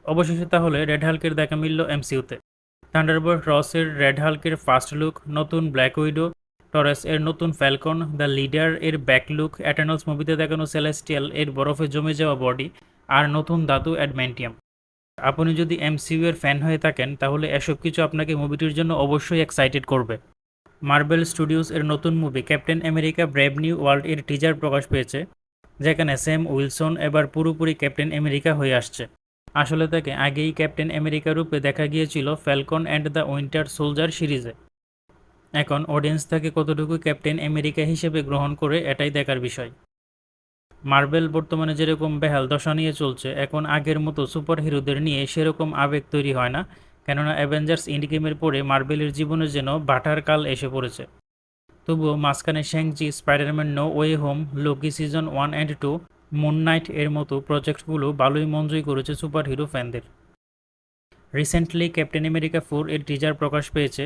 অবশেষে তাহলে রেড হাল্কের দেখা মিলল এমসিইউতে। থান্ডারবোল্ট রসের রেড হাল্কের ফার্স্ট লুক, নতুন ব্ল্যাক উইডো, টরেস এর নতুন ফ্যালকন, দ্য লিডার এর ব্যাক লুক, এটার্নালস মুভিতে দেখানো সেলেস্টিয়াল এর বরফে জমে যাওয়া বডি, আর নতুন ধাতু অ্যাডমেন্টিয়াম। আপনি যদি এমসিইউ এর ফ্যান হয়ে থাকেন তাহলে এসব কিছু আপনাকে মুভিটির জন্য অবশ্যই এক্সাইটেড করবে। মার্বেল স্টুডিওস এর নতুন movie captain America brave new world এর টিজার প্রকাশ পেয়েছে, যেখানে স্যাম উইলসন এবার পুরোপুরি ক্যাপ্টেন আমেরিকা হয়ে আসছে। আসলে তাকে আগেই ক্যাপ্টেন আমেরিকা রূপে দেখা গিয়েছিল Falcon and the winter soldier সিরিজে। এখন অডিয়েন্স তাকে কতটুকু ক্যাপ্টেন আমেরিকা হিসেবে গ্রহণ করে এটাই দেখার বিষয়। মার্বেল বর্তমানে যেরকম বেহাল দশা নিয়ে চলছে, এখন আগের মতো সুপার হিরোদের নিয়ে সেরকম আবেগ তৈরি হয় না, কেননা অ্যাভেঞ্জার্স এন্ড গেমের পরে মার্বেলের জীবনে যেন বাটার কাল এসে পড়েছে। তবুও মাঝখানে Shang Chi, Spider Man no way home, Loki season 1 and 2, moon knight এর মতো প্রজেক্টগুলো ভালোই মঞ্জুরি করেছে সুপার হিরো ফ্যানদের। রিসেন্টলি ক্যাপ্টেন আমেরিকা 4 এর টিজার প্রকাশ পেয়েছে,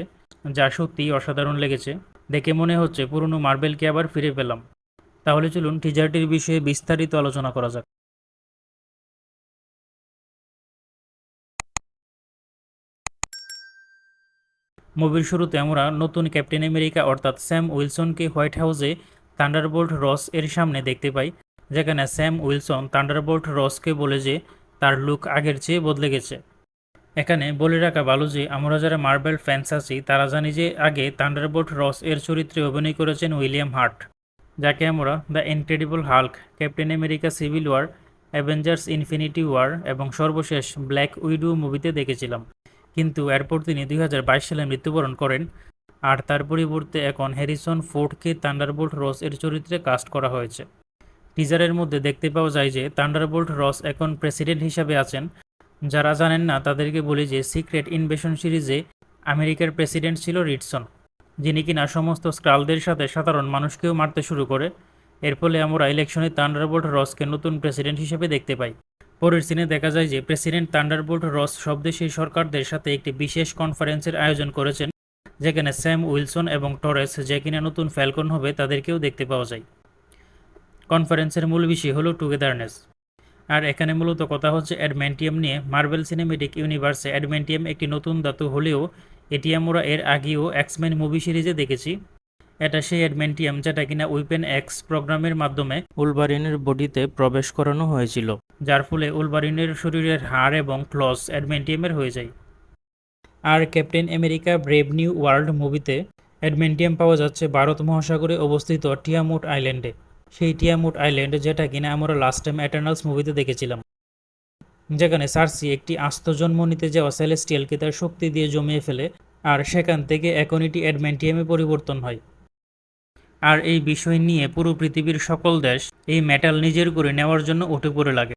যা সত্যিই অসাধারণ লেগেছে। দেখে মনে হচ্ছে পুরনো মার্বেলকে আবার ফিরে পেলাম। তাহলে চলুন টিজারটির বিষয়ে বিস্তারিত আলোচনা করা যাক। মুভির শুরুতে আমরা নতুন ক্যাপ্টেন আমেরিকা অর্থাৎ স্যাম উইলসনকে হোয়াইট হাউসে থান্ডারবোল্ট রস এর সামনে দেখতে পাই, যেখানে স্যাম উইলসন থান্ডারবোল্ট রসকে বলে যে তার লুক আগের চেয়ে বদলে গেছে। এখানে বলে রাখা ভালো যে আমরা যারা মার্বেল ফ্যান্স আছি তারা জানি যে আগে থান্ডারবোল্ট রস এর চরিত্রে অভিনয় করেছেন উইলিয়াম হার্ট, যাকে আমরা the incredible Hulk, Captain America civil war, Avengers infinity war এবং সর্বশেষ ব্ল্যাক উইডো মুভিতে দেখেছিলাম। কিন্তু এরপর তিনি 2022 সালে মৃত্যুবরণ করেন, আর তার পরিবর্তে এখন হ্যারিসন ফোর্ডকে থান্ডারবোল্ট রস এর চরিত্রে কাস্ট করা হয়েছে। টিজারের মধ্যে দেখতে পাওয়া যায় যে থান্ডারবোল্ট রস এখন প্রেসিডেন্ট হিসাবে আছেন। যারা জানেন না তাদেরকে বলি যে সিক্রেট ইনভেশন সিরিজে আমেরিকার প্রেসিডেন্ট ছিল রিডসন, যিনি কিনা সমস্ত স্ক্রালদের সাথে সাধারণ মানুষকেও মারতে শুরু করে। এর ফলে আমরা ইলেকশনে থান্ডারবোল্ট রসকে নতুন প্রেসিডেন্ট হিসেবে দেখতে পাই। পরের সিনে দেখা যায় যে প্রেসিডেন্ট থান্ডারবোল্ট রস সব দেশের সরকারদের সাথে একটি বিশেষ কনফারেন্সের আয়োজন করেছেন, যেখানে স্যাম উইলসন এবং টরেস, যে কিনা নতুন ফ্যালকন হবে, তাদেরকেও দেখতে পাওয়া যায়। কনফারেন্সের মূল বিষয় হলো টুগেদারনেস। আর এখানে মূলত কথা হচ্ছে অ্যাডমেন্টিয়াম নিয়ে। মার্বেল সিনেমেটিক ইউনিভার্সে অ্যাডমেন্টিয়াম একটি নতুন ধাতু হলেও এটি আমরা এর আগেও এক্সম্যান মুভি সিরিজে দেখেছি। এটা সেই অ্যাডমেন্টিয়াম যেটা কিনা উইপেন এক্স প্রোগ্রামের মাধ্যমে উলভারিনের বডিতে প্রবেশ করানো হয়েছিল, যার ফলে উলভারিনের শরীরের হাড় এবং ক্লস অ্যাডমেন্টিয়ামের হয়ে যায়। আর Captain America brave new world মুভিতে অ্যাডমেন্টিয়াম পাওয়া যাচ্ছে ভারত মহাসাগরে অবস্থিত টিয়ামুট আইল্যান্ডে। সেই টিয়ামুট আইল্যান্ড যেটা কিনা আমরা লাস্ট টাইম এটার্নালস মুভিতে দেখেছিলাম, যেখানে সার্সি একটি আস্ত জন্ম নিতে যাওয়া সেলেস্টিয়ালকে তার শক্তি দিয়ে জমিয়ে ফেলে, আর সেখান থেকে এখন এটি অ্যাডমেন্টিয়ামে পরিবর্তন হয়। আর এই বিষয় নিয়ে পুরো পৃথিবীর সকল দেশ এই মেটাল নিজের করে নেওয়ার জন্য উঠে পড়ে লাগে।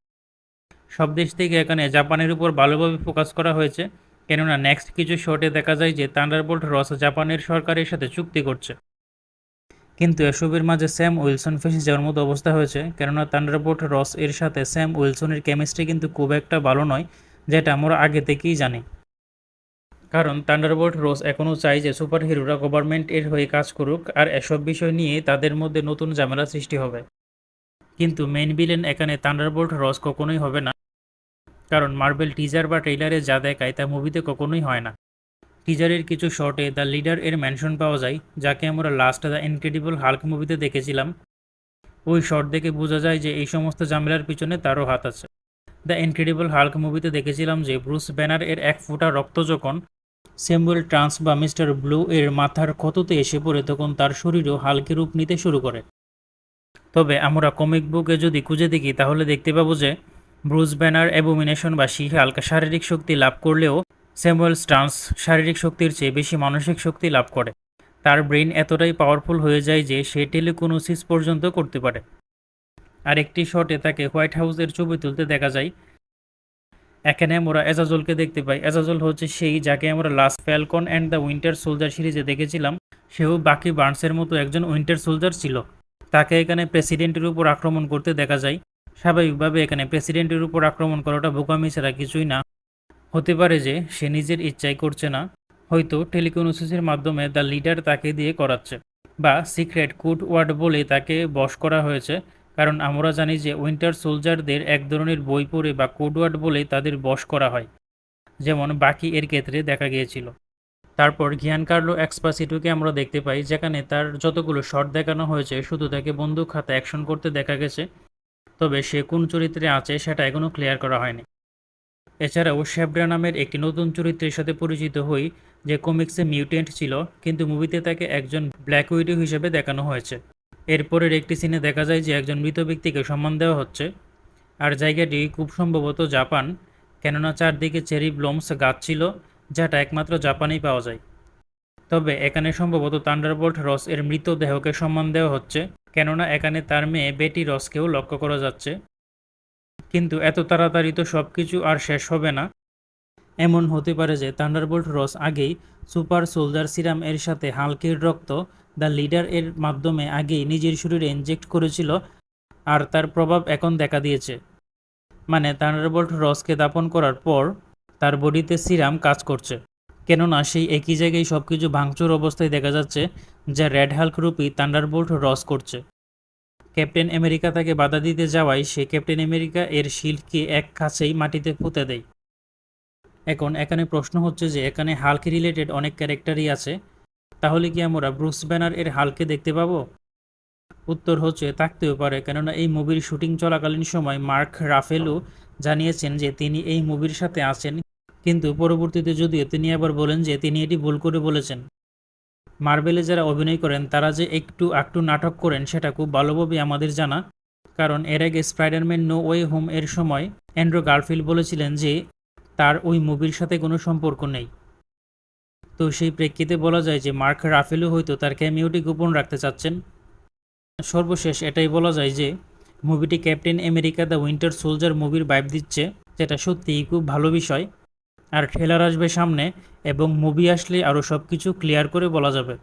সব দেশ থেকে এখানে জাপানের উপর ভালোভাবে ফোকাস করা হয়েছে, কেননা নেক্সট কিছু শটে দেখা যায় যে থান্ডারবোল্ট রস জাপানের সরকারের সাথে চুক্তি করছে। কিন্তু এসবের মাঝে স্যাম উইলসন ফেসে যাওয়ার মতো অবস্থা হয়েছে, কেননা থান্ডারবোল্ট রস এর সাথে স্যাম উইলসনের কেমিস্ট্রি কিন্তু খুব একটা ভালো নয়, যেটা আমরা আগে থেকেই জানি। কারণ থান্ডারবোল্ট রস এখনও চাই যে সুপার হিরোরা গভর্নমেন্ট এর হয়ে কাজ করুক, আর এসব বিষয় নিয়ে তাদের মধ্যে নতুন ঝামেলা সৃষ্টি হবে। কিন্তু মেইন ভিলেন এখানে থান্ডারবোল্ট রস কখনোই হবে না, কারণ মার্বেল টিজার বা ট্রেইলারে যা দেখায় তা মুভিতে কখনোই হয় না। টিজারের কিছু শটে দ্য লিডার এর মেনশন পাওয়া যায়, যাকে আমরা লাস্ট দ্য ইনক্রেডিবল হাল্ক মুভিতে দেখেছিলাম। ওই শট দেখে বোঝা যায় যে এই সমস্ত ঝামেলার পিছনে তারও হাত আছে। দ্য ইনক্রেডিবল হাল্ক মুভিতে দেখেছিলাম যে ব্রুস ব্যানার এর এক ফোঁটা রক্ত যখন স্যামুয়েল ট্রান্স বা মিস্টার ব্লু এর মাথার ক্ষততে এসে পড়ে, তখন তার শরীরও হালকে রূপ নিতে শুরু করে। তবে আমরা কমিক বুকে যদি খুঁজে দেখি তাহলে দেখতে পাবো যে ব্রুস ব্যানার অ্যাবোমিনেশন বা শি হাল্ক শারীরিক শক্তি লাভ করলেও স্যামুয়েল ট্রান্স শারীরিক শক্তির চেয়ে বেশি মানসিক শক্তি লাভ করে। তার ব্রেন এতটাই পাওয়ারফুল হয়ে যায় যে সে টেলিকোনোসিস পর্যন্ত করতে পারে। আর একটি শটে তাকে হোয়াইট হাউসের ছবি তুলতে দেখা যায়। এখানে আমরা এজাজলকে দেখতে পাই। এজাজল হচ্ছে সেই যাকে আমরা last Falcon and the winter soldier সিরিজে দেখেছিলাম। সেও বাকি বার্নসের মতো একজন উইন্টার সোলজার ছিল। তাকে এখানে প্রেসিডেন্টের উপর আক্রমণ করতে দেখা যায়। স্বাভাবিকভাবে এখানে প্রেসিডেন্টের উপর আক্রমণ করাটা বোকামি ছাড়া কিছুই না। হতে পারে যে সে নিজের ইচ্ছাই করছে না, হয়তো টেলিকোনোসিসের মাধ্যমে দ্য লিডার তাকে দিয়ে করাচ্ছে, বা সিক্রেট কোড ওয়ার্ড বলে তাকে বশ করা হয়েছে, কারণ আমরা জানি যে উইন্টার সোলজারদের এক ধরনের বই পড়ে বা কোডওয়ার্ড বলেই তাদের বশ করা হয়, যেমন বাকি এর ক্ষেত্রে দেখা গিয়েছিল। তারপর গিয়ানকার্লো এক্সপাসিটোকে আমরা দেখতে পাই, যেখানে তার যতগুলো শট দেখানো হয়েছে শুধু তাকে বন্দুক হাতে অ্যাকশন করতে দেখা গেছে, তবে সে কোন চরিত্রে আছে সেটা এখনও ক্লিয়ার করা হয়নি। এছাড়াও শেবরা নামের একটি নতুন চরিত্রের সাথে পরিচিত হই, যে কমিক্সে মিউটেন্ট ছিল কিন্তু মুভিতে তাকে একজন ব্ল্যাক উইডো হিসেবে দেখানো হয়েছে। এরপরের একটি সিনে দেখা যায় যে একজন মৃত ব্যক্তিকে সম্মান দেওয়া হচ্ছে, আর জায়গাটি খুব সম্ভবত জাপান, কেননা চারদিকে চেরি ব্লমস গাছ ছিল, যেটা একমাত্র জাপানেই পাওয়া যায়। তবে এখানে সম্ভবত থান্ডারবোল্ট রস এর মৃতদেহকে সম্মান দেওয়া হচ্ছে, কেননা এখানে তার মেয়ে বেটি রসকেও লক্ষ্য করা যাচ্ছে। কিন্তু এত তাড়াতাড়ি তো সব কিছু আর শেষ হবে না। এমন হতে পারে যে থান্ডারবোল্ট রস আগেই সুপার সোলজার সিরাম এর সাথে হাল্কের রক্ত দ্য লিডার এর মাধ্যমে আগেই নিজের শরীরে ইনজেক্ট করেছিল, আর তার প্রভাব এখন দেখা দিয়েছে। মানে থান্ডারবোল্ট রসকে দাপন করার পর তার বডিতে সিরাম কাজ করছে, কেননা সেই একই জায়গায় সবকিছু ভাঙচুর অবস্থায় দেখা যাচ্ছে, যা রেড হাল্ক রূপী থান্ডারবোল্ট রস করছে। ক্যাপ্টেন আমেরিকা তাকে বাধা দিতে যাওয়ায় সে ক্যাপ্টেন আমেরিকা এর শিল্ডকে এক কাছেই মাটিতে পুঁতে দেয়। এখন এখানে প্রশ্ন হচ্ছে যে এখানে হাল্ক রিলেটেড অনেক ক্যারেক্টারই আছে, তাহলে কি আমরা ব্রুস ব্যানার এর হাল্কে দেখতে পাবো? উত্তর হচ্ছে থাকতেও পারে, কেননা এই মুভির শুটিং চলাকালীন সময় মার্ক রাফেলো জানিয়েছেন যে তিনি এই মুভির সাথে আছেন, কিন্তু পরবর্তীতে যদিও তিনি আবার বলেন যে তিনি এটি ভুল করে বলেছেন। মার্বেলে যারা অভিনয় করেন তারা যে একটু আকটু নাটক করেন সেটা খুব ভালোভাবে আমাদের জানা, কারণ এর আগে স্পাইডারম্যান নো ওয়ে হোম এর সময় অ্যান্ড্রু গারফিল্ড বলেছিলেন যে তার ওই মুভির সাথে কোনো সম্পর্ক নেই। তো সেই প্রেক্ষিতে বলা যায় যে মার্ক রাফেলো হয়তো তার ক্যামিওটি গোপন রাখতে চাচ্ছেন। সর্বশেষ এটাই বলা যায় যে মুভিটি Captain America the winter soldier মুভির ভাইব দিচ্ছে, যেটা সত্যিই খুব ভালো বিষয়। আর ট্রেলার আসবে সামনে এবং মুভি আসলে আরও সব কিছু ক্লিয়ার করে বলা যাবে।